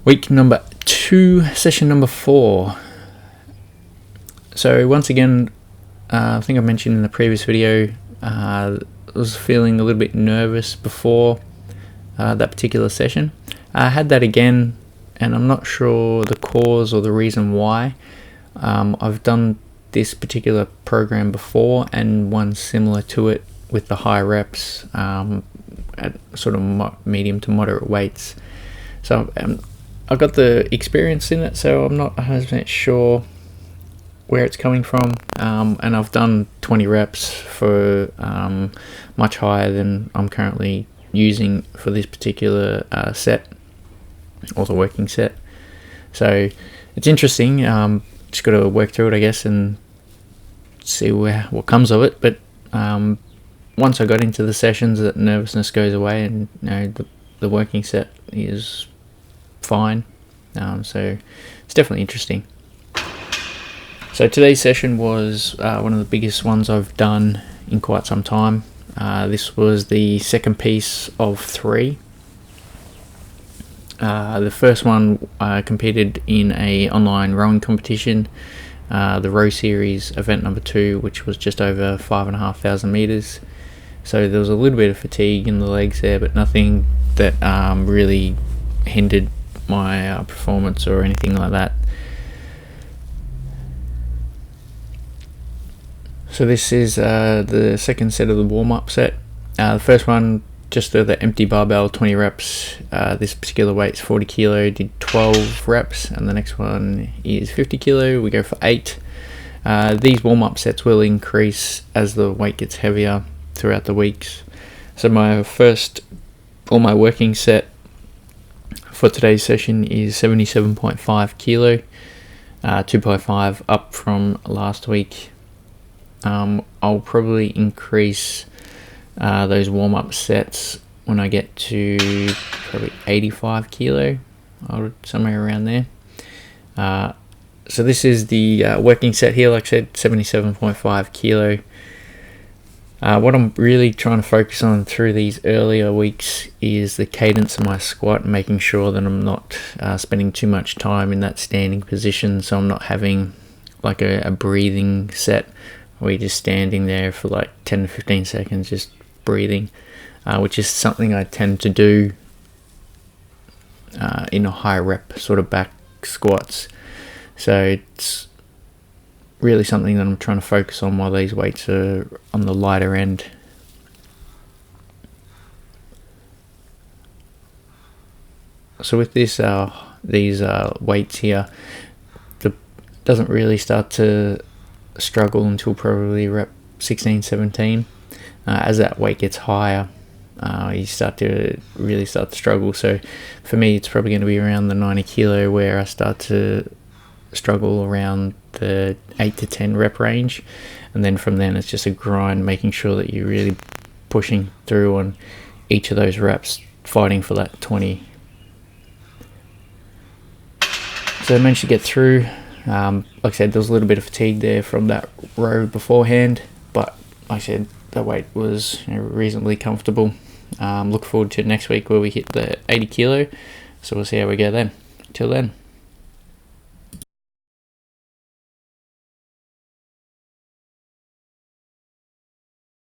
Week number 2, session number 4. So once again, I think I mentioned in the previous video, I was feeling a little bit nervous before that particular session. I had that again, and I'm not sure the cause or the reason why. I've done this particular program before and one similar to it with the high reps at sort of medium to moderate weights. So I've got the experience in it, so I'm not 100% sure where it's coming from. And I've done 20 reps for much higher than I'm currently using for this particular set, or the working set. So it's interesting. Just got to work through it, I guess, and see what comes of it. But once I got into the sessions, that nervousness goes away, and the working set is fine. So it's definitely interesting. So today's session was one of the biggest ones I've done in quite some time. This was the second piece of 3. The first one I competed in a online rowing competition, the Row Series event number 2, which was just over 5,500 meters. So there was a little bit of fatigue in the legs there, but nothing that really hindered my performance or anything like that. So this is the second set of the warm-up set. The first one, just the empty barbell, 20 reps. This particular weight's 40 kilo, did 12 reps, and the next one is 50 kilo. We go for 8. These warm-up sets will increase as the weight gets heavier throughout the weeks. So my working set for today's session is 77.5 kilo, 2.5 up from last week. I'll probably increase those warm-up sets when I get to probably 85 kilo, somewhere around there. So this is the working set here, like I said, 77.5 kilo. What I'm really trying to focus on through these earlier weeks is the cadence of my squat, and making sure that I'm not spending too much time in that standing position, so I'm not having like a breathing set where you're just standing there for like 10 to 15 seconds just breathing, which is something I tend to do in a high rep sort of back squats. So it's really something that I'm trying to focus on while these weights are on the lighter end. So with this, these weights here, doesn't really start to struggle until probably rep 16, 17. As that weight gets higher, you start to struggle. So for me, it's probably going to be around the 90 kilo where I start to struggle around the 8 to 10 rep range, and then from then it's just a grind, making sure that you're really pushing through on each of those reps, fighting for that 20. So I managed to get through. Like I said, there was a little bit of fatigue there from that row beforehand, but like I said, the weight was reasonably comfortable. Look forward to next week where we hit the 80 kilo, so we'll see how we go then. Till then.